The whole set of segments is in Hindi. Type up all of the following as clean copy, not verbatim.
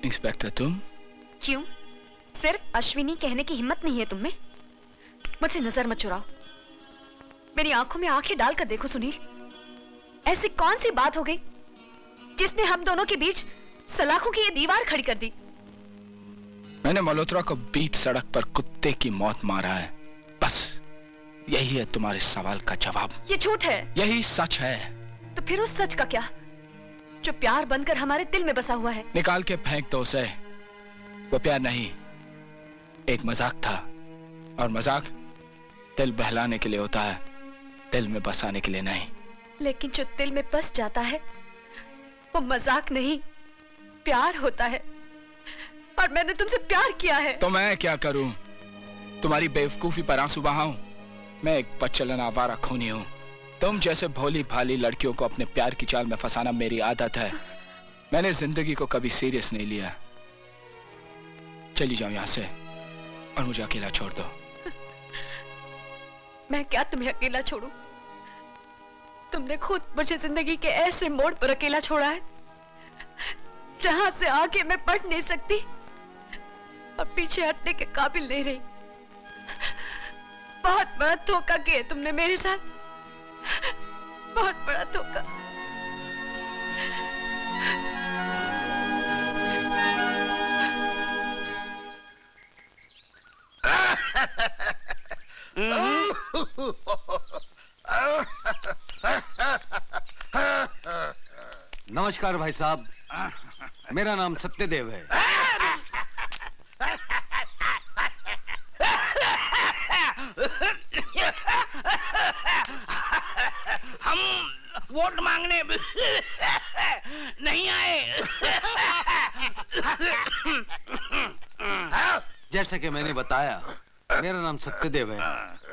इंस्पेक्टर तुम? क्यों? सिर्फ अश्विनी कहने की हिम्मत नहीं है तुम में? मुझसे नजर मत चुराओ। मेरी आंखों में आंखें डालकर देखो सुनील। ऐसी कौन सी बात हो गई जिसने हम दोनों के बीच सलाखों की ये दीवार खड़ी कर दी? मैंने मल्होत्रा को बीच सड़क पर कुत्ते की मौत मारा है, बस यही है तुम्हारे सवाल का जवाब। ये झूठ है। यही सच है। तो फिर उस सच का क्या जो प्यार बनकर हमारे दिल में बसा हुआ है? निकाल के फेंक दो उसे। वो प्यार नहीं, एक मजाक था, और मजाक दिल बहलाने के लिए होता है, दिल में बसाने के लिए नहीं। लेकिन जो दिल में बस जाता है वो मजाक नहीं, प्यार होता है। और मैंने तुमसे प्यार किया है। तो मैं क्या करूं? तुम्हारी बेवकूफी पर आंसू बहाऊं? मैं एक पचलन आवारा खूनी हूं। तुम जैसे भोली भाली लड़कियों को अपने प्यार की चाल में फंसाना मेरी आदत है। मैंने जिंदगी को कभी सीरियस नहीं लिया। चली जाओ यहां से और मुझे अकेला छोड़ दो। मैं क्या तुम्हें अकेला छोड़ूं? तुमने खुद मुझे जिंदगी के ऐसे मोड़ पर अकेला छोड़ा है जहां से आगे मैं बढ़ नहीं सकती और पीछे हटने के काबिल नहीं रही। बहुत बड़ा धोखा किया तुमने मेरे साथ, बहुत बड़ा धोखा। नमस्कार भाई साहब, मेरा नाम सत्यदेव है। हम वोट मांगने नहीं आए। जैसा कि मैंने बताया, मेरा नाम सत्यदेव है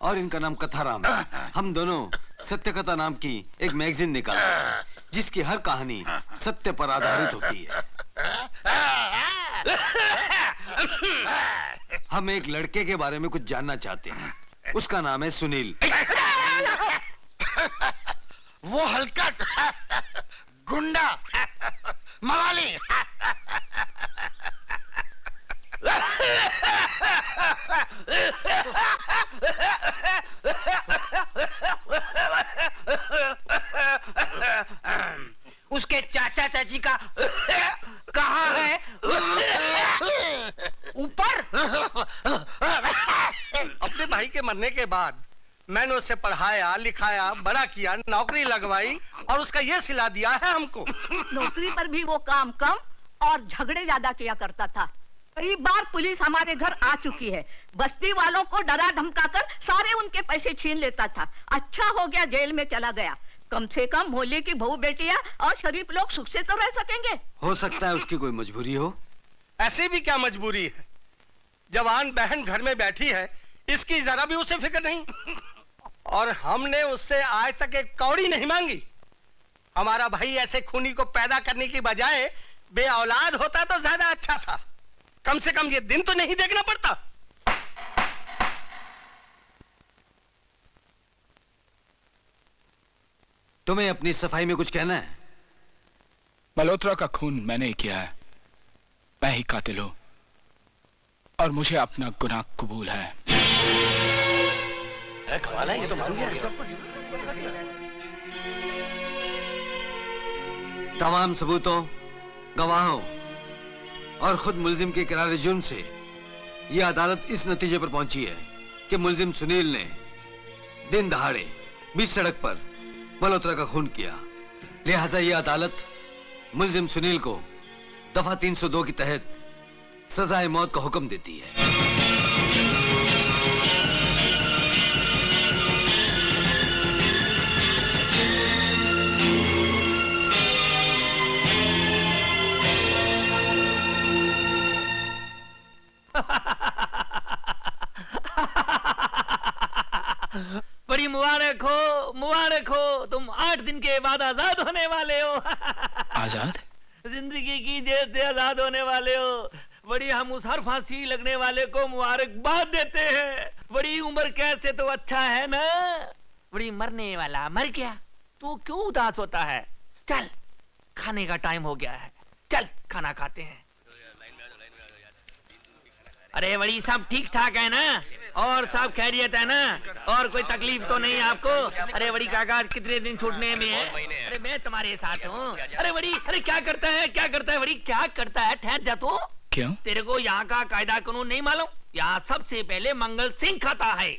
और इनका नाम कथाराम है। हम दोनों सत्य कथा नाम की एक मैगजीन निकालते हैं जिसकी हर कहानी सत्य पर आधारित होती है। हम एक लड़के के बारे में कुछ जानना चाहते हैं। उसका नाम है सुनील। वो हलकट, गुंडा, मवाली। उसके चाचा चाची का कहाँ है? ऊपर। अपने भाई के मरने के बाद मैंने उसे पढ़ाया, लिखाया, बड़ा किया, नौकरी लगवाई और उसका ये सिला दिया है हमको। नौकरी पर भी वो काम कम और झगड़े ज्यादा किया करता था। कई बार पुलिस हमारे घर आ चुकी है। बस्ती वालों को डरा धमकाकर सारे उनके पैसे छीन लेता था। अच्छा हो गया जेल में चला गया। कम से कम मोहल्ले की बहू बेटियां और शरीफ लोग सुख से तो रह सकेंगे। हो सकता है उसकी कोई मजबूरी हो। ऐसी भी क्या मजबूरी है? जवान बहन घर में बैठी है, इसकी जरा भी उसे फिक्र नहीं। और हमने उससे आज तक एक कौड़ी नहीं मांगी। हमारा भाई ऐसे खूनी को पैदा करने की बजाय बे औलाद होता तो ज्यादा अच्छा था। कम से कम ये दिन तो नहीं देखना पड़ता। तुम्हें अपनी सफाई में कुछ कहना है? मल्होत्रा का खून मैंने ही किया है। मैं ही कातिल हूं और मुझे अपना गुनाह कबूल है। कमाल है, ये तो मान गया। तमाम सबूतों, गवाहों और खुद मुल्जिम के किरारे जुर्म से यह अदालत इस नतीजे पर पहुंची है कि मुल्जिम सुनील ने दिन दहाड़े बीच सड़क पर मल्होत्रा का खून किया। लिहाजा यह अदालत मुल्जिम सुनील को दफा 302 के तहत सजाए मौत का हुक्म देती है। बड़ी मुबारक हो, मुबारक हो। तुम 8 दिन के बाद आजाद होने वाले हो। आजाद? जिंदगी की जेल से आजाद होने वाले हो। बड़ी हम उस हर फांसी लगने वाले को मुबारकबाद देते हैं। बड़ी उम्र कैसे तो अच्छा है ना। बड़ी मरने वाला मर गया तो क्यों उदास होता है? चल, खाने का टाइम हो गया है। चल खाना खाते हैं। अरे बड़ी सब ठीक ठाक है ना? और सब खैरियत है ना? और कोई तकलीफ तो नहीं आपको? अरे बड़ी काका कितने दिन छूटने में है? अरे मैं तुम्हारे साथ हूँ। अरे बड़ी, अरे क्या करता है बड़ी, क्या करता है? ठहर जा तू। क्यों? तेरे को यहाँ का कायदा कानून नहीं मालूम? यहाँ सबसे पहले मंगल सिंह खाता है।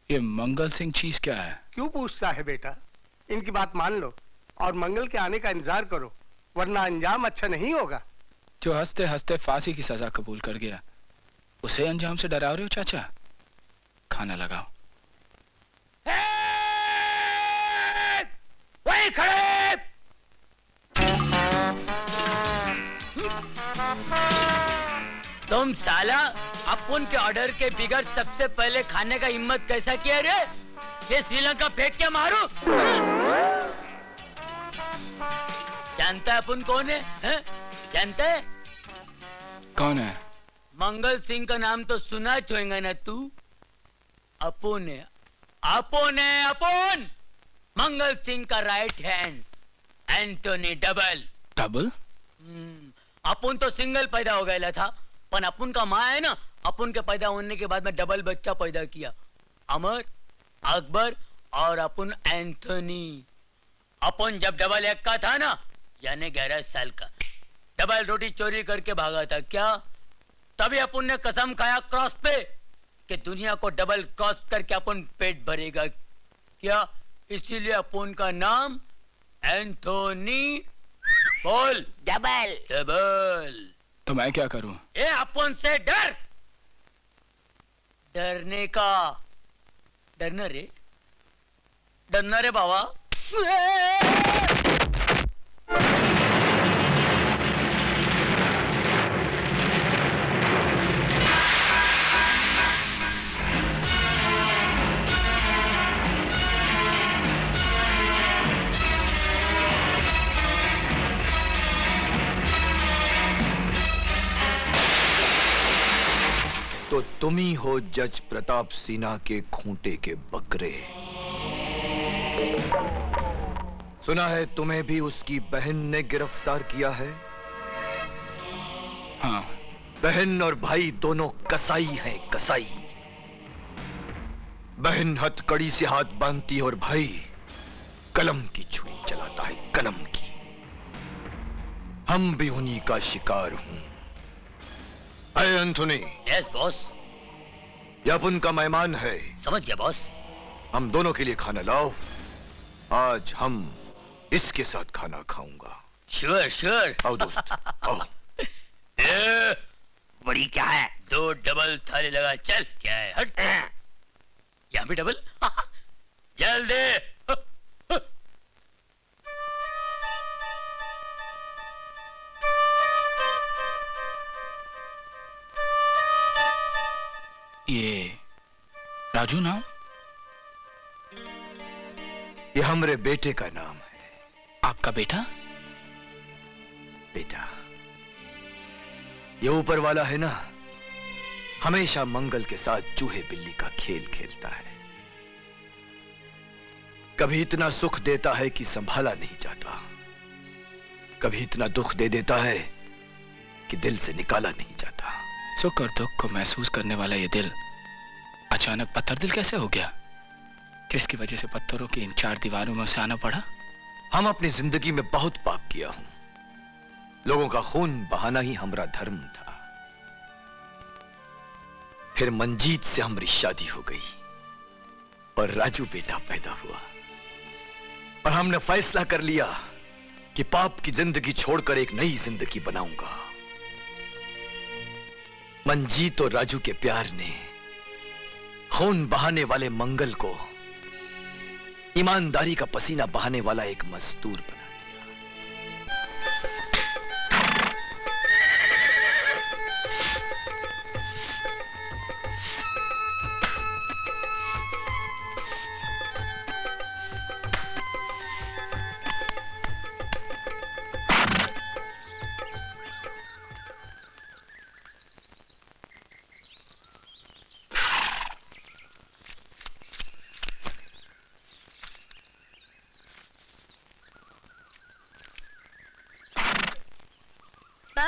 ये मंगल सिंह चीज क्या है? क्यों पूछता है बेटा? इनकी बात मान लो और मंगल के आने का इंतजार करो, वरना अंजाम अच्छा नहीं होगा। जो हंसते हंसते फांसी की सजा कबूल कर गया, उसे अंजाम से डरा रहे हो चाचा? खाना लगाओ। वही खड़े! तुम साला अपन के ऑर्डर के बिगड़ सबसे पहले खाने का हिम्मत कैसा किया रे? ये श्रीलंका फेंक के मारो। जानता है अपन कौन है? जानता है? कौन है? मंगल सिंह का नाम तो सुना होगा ना तू? अपन है, अपन मंगल सिंह का right hand, Antony double. Double? अपन तो सिंगल पैदा हो गया था, पर अपन का माँ है ना, अपन के पैदा होने के बाद में डबल बच्चा पैदा किया, अमर, अकबर और अपन एंथोनी। अपन जब डबल एक का था ना, यानी 11 साल का, डबल रोटी चोरी करके भागा था क्या? तभी अपन ने कसम खाया क्रॉस पे कि दुनिया को डबल क्रॉस करके अपन पेट भरेगा क्या? इसीलिए अपन का नाम एंथोनी बोल डबल डबल। तो मैं क्या करूं? ए अपन से डर, डरने का डरना रे बाबा। तो तुम ही हो जज प्रताप सिन्हा के खूंटे के बकरे। सुना है तुम्हें भी उसकी बहन ने गिरफ्तार किया है? हाँ। बहन और भाई दोनों कसाई हैं, कसाई। बहन हथकड़ी से हाथ बांधती है और भाई कलम की छुरी चलाता है, कलम की। हम भी उन्हीं का शिकार हूं। अरे एंथोनी। Yes boss. यह अपन का मेहमान है। समझ गया बॉस। हम दोनों के लिए खाना लाओ। आज हम इसके साथ खाना खाऊंगा। Sure sure. आओ दोस्त, आओ। बड़ी क्या है? 2 डबल थाली लगा, चल। क्या है? हट। यहाँ भी डबल। जल्दी। ये राजू नाम? ये हमरे बेटे का नाम है। आपका बेटा? बेटा, ये ऊपर वाला है ना, हमेशा मंगल के साथ चूहे बिल्ली का खेल खेलता है। कभी इतना सुख देता है कि संभाला नहीं जाता, कभी इतना दुख दे देता है कि दिल से निकाला नहीं जाता। सुख और दुख को महसूस करने वाला ये दिल अचानक पत्थर दिल कैसे हो गया? किसकी वजह से पत्थरों की इन 4 दीवारों में उसे आना पड़ा? हम अपनी जिंदगी में बहुत पाप किया हूं। लोगों का खून बहाना ही हमारा धर्म था। फिर मंजीत से हमारी शादी हो गई और राजू बेटा पैदा हुआ, और हमने फैसला कर लिया कि पाप की जिंदगी छोड़कर एक नई जिंदगी बनाऊंगा। मंजीत और राजू के प्यार ने खून बहाने वाले मंगल को ईमानदारी का पसीना बहाने वाला एक मजदूर बना दिया।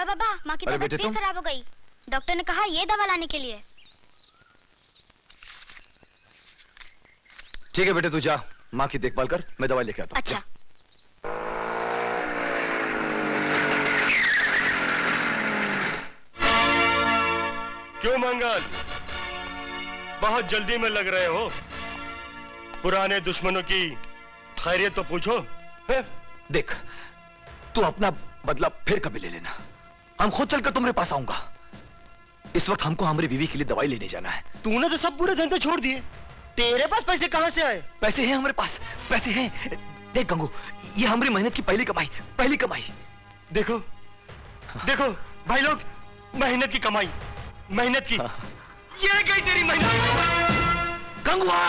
बाबा माँ की अरे तबीयत बेटे फिर तुम? खराब हो गई। डॉक्टर ने कहा ये दवा लाने के लिए। ठीक है बेटे, तू जा, माँ की देखभाल कर, मैं दवाई लेके आता हूँ। अच्छा। क्यों मंगल, बहुत जल्दी में लग रहे हो? पुराने दुश्मनों की खैरियत तो पूछो। है? देख, तू अपना बदला फिर कभी ले लेना, हम खुद चलकर तुम्हारे पास आऊंगा। इस वक्त हमको हमारी बीवी के लिए दवाई लेने जाना है। तूने तो सब पूरे धंधे छोड़ दिए, तेरे पास पैसे कहां से आए? पैसे हैं हमारे पास, पैसे हैं। देख गंगू, ये हमारी मेहनत की पहली कमाई। देखो देखो भाई लोग, मेहनत की कमाई, मेहनत की। ये गई तेरी मेहनत की कमाई। गंगुआ!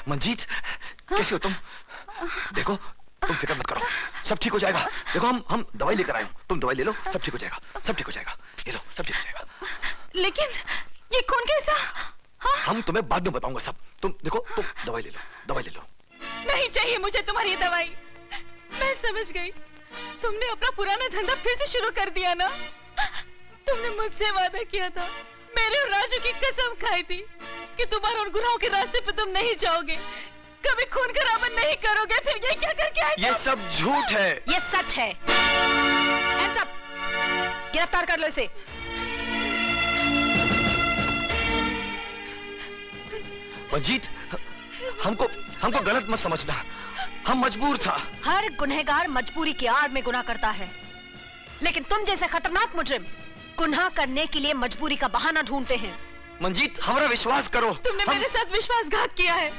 मंजीत, कैसे हो तुम? देखो, तुम फिक्र मत करो, सब ठीक हो जाएगा। देखो, हम दवाई लेकर आए हो, तुम दवाई ले लो, सब ठीक हो जाएगा, सब ठीक हो जाएगा। ये लो, सब ठीक हो जाएगा। लेकिन ये कौन कैसा? हाँ? हम तुम्हें बाद में बताऊंगा सब। तुम देखो, तुम दवाई ले लो, दवाई ले लो। नहीं चाहिए मुझे तुम्हारी दवाई। मैं समझ गई, तुमने अपना पुराना धंधा फिर से शुरू कर दिया ना। तुमने मुझसे वादा किया था, मेरे और राजू की कसम खाई थी कि तुम्हारे और गुनाहों के रास्ते पे तुम नहीं जाओगे, कभी खून खराबा नहीं करोगे। फिर ये क्या करके आए? ये सब झूठ है। ये सच है। Hands up! गिरफ्तार कर लो इसे। मंजीत, हमको गलत मत समझना, हम मजबूर था। हर गुनहगार मजबूरी की आड़ में गुनाह करता है, लेकिन तुम जैसे खतरनाक मुजरिम गुनाह करने के लिए मजबूरी का बहाना ढूंढते हैं। मंजीत, हमारा विश्वास करो। तुमने मेरे साथ विश्वासघात किया है।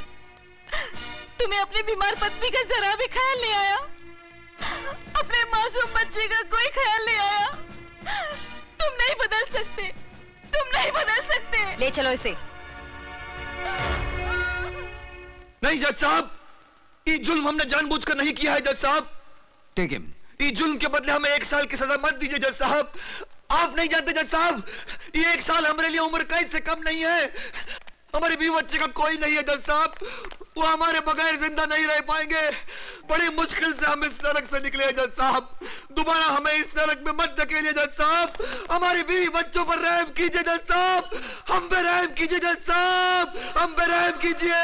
तुम्हें अपनी बीमार पत्नी का जरा भी ख्याल नहीं आया, अपने मासूम बच्चे का कोई ख्याल नहीं आया। तुम नहीं बदल सकते, तुम नहीं बदल सकते। ले चलो इसे। नहीं जज साहब, ये जुल्म हमने जानबूझकर नहीं किया है जज साहब। Take him. ये जुल्म के बदले हमें 1 साल की सजा मत दीजिए जज साहब। आप नहीं जानते जज साहब, ये 1 साल हमारे लिए उम्र कैद से कम नहीं है। हमारे बीवी बच्चे का कोई नहीं है जज साहब, वो हमारे बगैर जिंदा नहीं रह पाएंगे। बड़ी मुश्किल से हम इस नरक से निकले हैं जज साहब, दोबारा हमें इस नरक में मत धकेलिए जज साहब। हमारी बीवी बच्चों पर रहम कीजिए जज साहब, हम पे रहम कीजिए जज साहब, हम पे रहम कीजिए।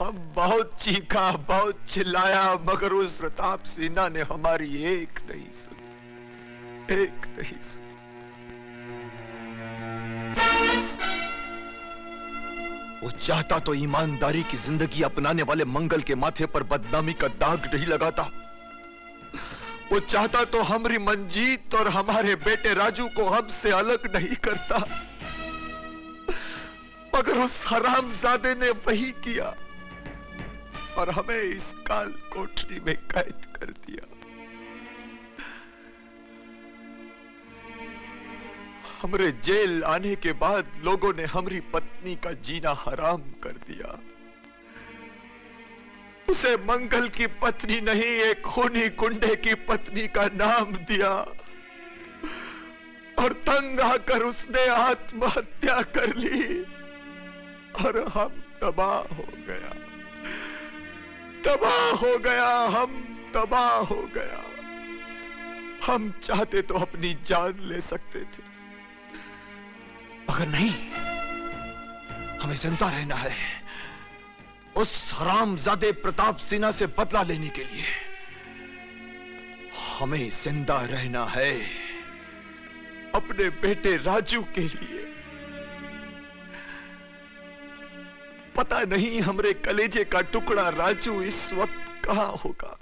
हम बहुत चीखा, बहुत चिल्लाया, मगर उस प्रताप सिन्हा ने हमारी एक नहीं सुनी, एक नहीं सुनी। वो चाहता तो ईमानदारी की जिंदगी अपनाने वाले मंगल के माथे पर बदनामी का दाग नहीं लगाता। वो चाहता तो हमारी मंजीत और हमारे बेटे राजू को हमसे अलग नहीं करता, मगर उस हरामजादे ने वही किया और हमें इस काल कोठरी में कैद कर दिया। हमरे जेल आने के बाद लोगों ने हमारी पत्नी का जीना हराम कर दिया। उसे मंगल की पत्नी नहीं, एक खूनी गुंडे की पत्नी का नाम दिया और तंग आकर उसने आत्महत्या कर ली और हम तबाह हो गया, तबाह हो गया, हम तबाह हो गया। हम चाहते तो अपनी जान ले सकते थे, मगर नहीं, हमें जिंदा रहना है उस हरामजादे प्रताप सिन्हा से बदला लेने के लिए। हमें जिंदा रहना है अपने बेटे राजू के लिए। पता नहीं हमरे कलेजे का टुकड़ा राजू इस वक्त कहां होगा।